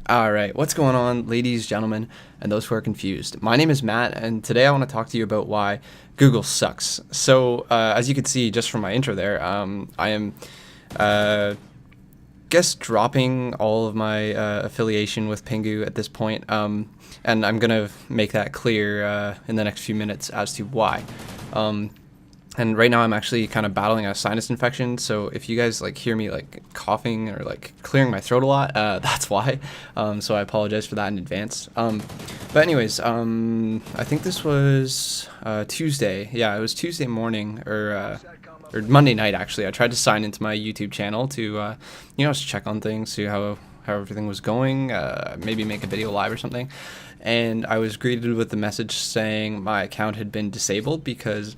Alright, what's going on, ladies, gentlemen, and those who are confused? My name is Matt, and today I want to talk to you about why Google sucks. So, as you can see just from my intro there, I am, guess, dropping all of my affiliation with Pingu at this point, and I'm going to make that clear in the next few minutes as to why. And right now I'm actually kind of battling a sinus infection, so if you guys like hear me like coughing or like clearing my throat a lot, that's why. So I apologize for that in advance. But anyways, I think this was Tuesday. Yeah, it was Tuesday morning or Monday night actually. I tried to sign into my YouTube channel to just check on things, see how everything was going, maybe make a video live or something. And I was greeted with the message saying my account had been disabled because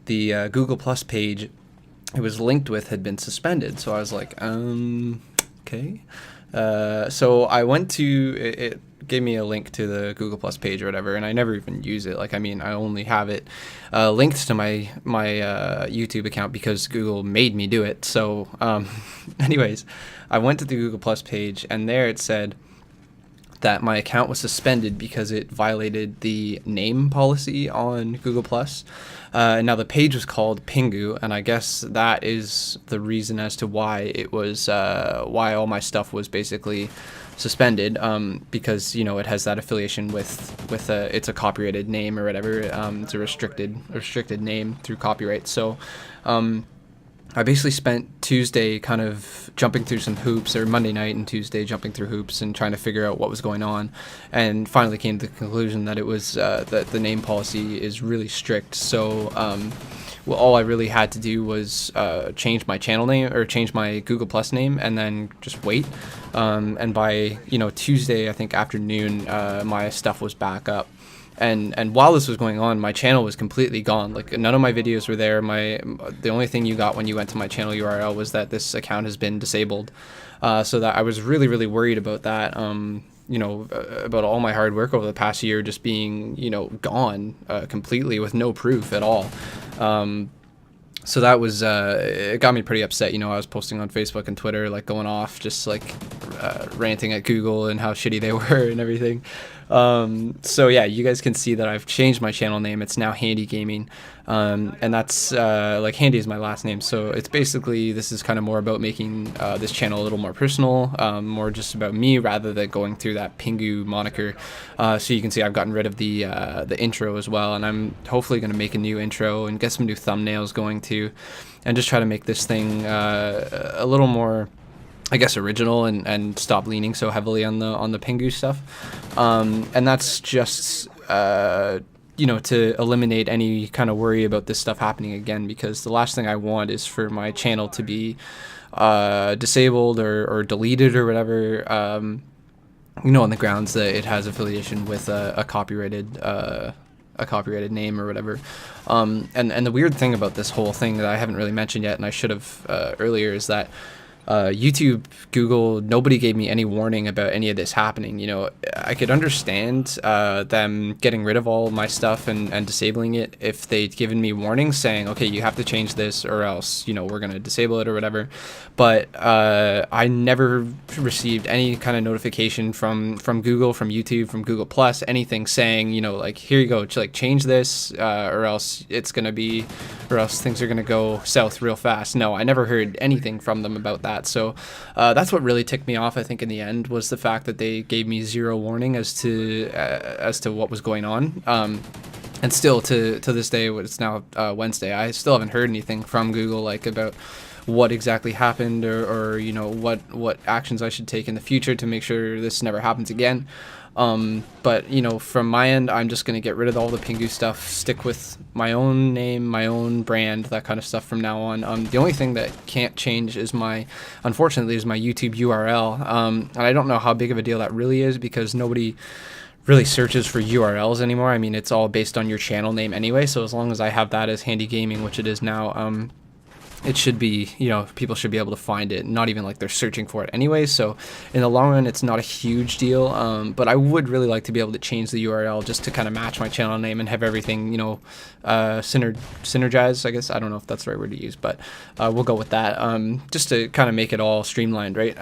the Google Plus page it was linked with had been suspended. So I was like, okay. So I went to, it gave me a link to the Google Plus page or whatever, and I never even use it. Like, I mean, I only have it linked to my YouTube account because Google made me do it. So anyways, I went to the Google Plus page, and there it said that my account was suspended because it violated the name policy on Google Plus. Now the page was called Pingu, and I guess that is the reason as to why it was why all my stuff was basically suspended, because it has that affiliation with it's a copyrighted name or whatever. It's a restricted name through copyright. So I basically spent Tuesday kind of jumping through some hoops, or Monday night and Tuesday jumping through hoops and trying to figure out what was going on, and finally came to the conclusion that it was that the name policy is really strict. So all I really had to do was change my channel name, or change my Google Plus name, and then just wait. And by Tuesday, I think afternoon, my stuff was back up. And while this was going on, my channel was completely gone. Like, none of my videos were there. The only thing you got when you went to my channel URL was that this account has been disabled. So that I was really, really worried about that. About all my hard work over the past year just being, gone completely with no proof at all. So that was, it got me pretty upset. I was posting on Facebook and Twitter, like going off, just like ranting at Google and how shitty they were and everything. So yeah, you guys can see that I've changed my channel name. It's now Handy Gaming. And that's, like, Handy is my last name. So it's basically, this is kind of more about making this channel a little more personal, more just about me rather than going through that Pingu moniker. So you can see I've gotten rid of the intro as well, and I'm hopefully going to make a new intro and get some new thumbnails going too, and just try to make this thing a little more, I guess, original, and stop leaning so heavily on the Pingu stuff. And that's just to eliminate any kind of worry about this stuff happening again, because the last thing I want is for my channel to be disabled or deleted or whatever, on the grounds that it has affiliation with a copyrighted name or whatever. And the weird thing about this whole thing that I haven't really mentioned yet, and I should have earlier, is that YouTube, Google, nobody gave me any warning about any of this happening. I could understand them getting rid of all my stuff and disabling it if they'd given me warnings saying, okay, you have to change this or else, we're going to disable it or whatever. But I never received any kind of notification from Google, from YouTube, from Google Plus, anything saying, like, here you go, like, change this or else things are going to go south real fast. No, I never heard anything from them about that. So that's what really ticked me off, I think, in the end, was the fact that they gave me zero warning as to what was going on. And still to this day, it's now Wednesday, I still haven't heard anything from Google, like, about what exactly happened or what actions I should take in the future to make sure this never happens again. But from my end, I'm just going to get rid of all the Pingu stuff, stick with my own name, my own brand, that kind of stuff from now on. The only thing that can't change unfortunately, is my YouTube URL. And I don't know how big of a deal that really is, because nobody really searches for URLs anymore. I mean, it's all based on your channel name anyway. So as long as I have that as Handy Gaming, which it is now, it should be, people should be able to find it, not even like they're searching for it anyway. So in the long run, it's not a huge deal. But I would really like to be able to change the URL just to kind of match my channel name and have everything, synergize, I guess. I don't know if that's the right word to use, but we'll go with that, just to kind of make it all streamlined, right?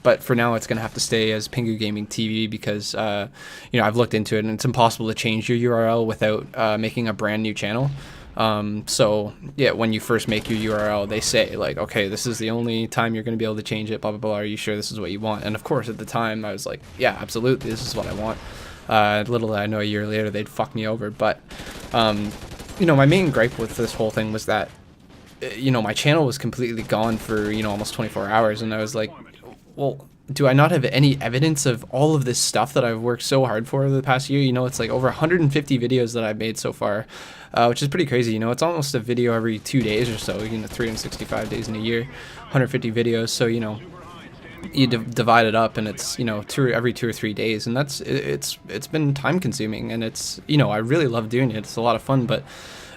But for now, it's going to have to stay as Pingu Gaming TV because, I've looked into it and it's impossible to change your URL without making a brand new channel. So yeah, when you first make your URL, they say like, okay, this is the only time you're going to be able to change it, blah, blah, blah. Are you sure this is what you want? And of course, at the time I was like, yeah, absolutely. This is what I want. Little did I know a year later, they'd fuck me over. But, my main gripe with this whole thing was that, my channel was completely gone for, almost 24 hours. And I was like, well, do I not have any evidence of all of this stuff that I've worked so hard for the past year? It's like over 150 videos that I've made so far, which is pretty crazy. It's almost a video every 2 days or so, 365 days in a year, 150 videos. So, you divide it up and it's, every 2 or 3 days. And it's been time consuming and it's, I really love doing it. It's a lot of fun, but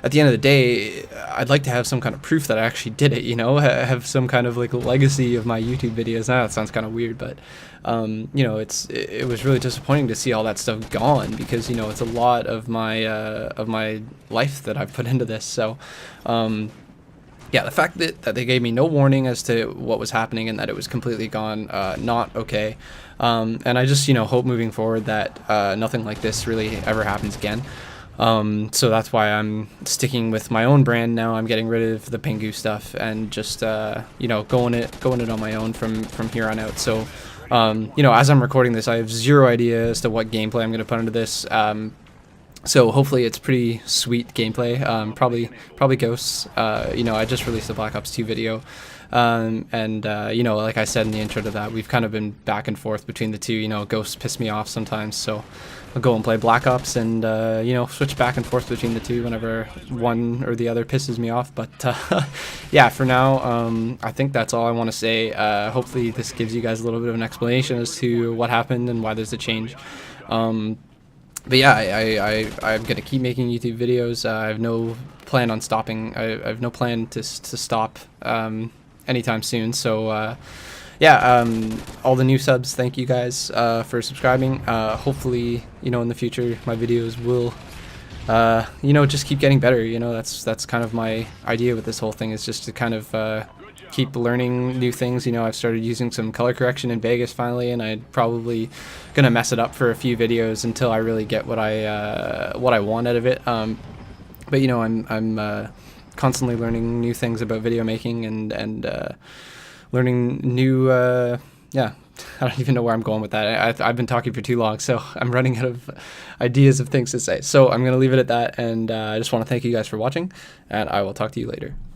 at the end of the day, I'd like to have some kind of proof that I actually did it, have some kind of like legacy of my YouTube videos. Now that sounds kind of weird, but it was really disappointing to see all that stuff gone because it's a lot of my life that I've put into this. So yeah, the fact that they gave me no warning as to what was happening and that it was completely gone, not okay. And I just hope moving forward that nothing like this really ever happens again. So that's why I'm sticking with my own brand now. I'm getting rid of the Pingu stuff and just going it on my own from here on out. So as I'm recording this, I have zero idea as to what gameplay I'm going to put into this. So hopefully it's pretty sweet gameplay. Probably Ghosts. I just released a Black Ops 2 video. Like I said in the intro to that, we've kind of been back and forth between the two. Ghosts piss me off sometimes, so I'll go and play Black Ops and switch back and forth between the two whenever one or the other pisses me off. But yeah, for now, I think that's all I want to say. Hopefully this gives you guys a little bit of an explanation as to what happened and why there's a change. But yeah, I'm gonna keep making YouTube videos. I have no plan on stopping. I have no plan to stop anytime soon. So yeah, all the new subs, thank you guys for subscribing. Hopefully, in the future my videos will just keep getting better. That's kind of my idea with this whole thing, is just to kind of keep learning new things. I've started using some color correction in Vegas finally, and I'm probably gonna mess it up for a few videos until I really get what I want out of it. But I'm constantly learning new things about video making and learning new yeah, I don't even know where I'm going with that. I've been talking for too long, so I'm running out of ideas of things to say. So I'm gonna leave it at that, and I just want to thank you guys for watching, and I will talk to you later.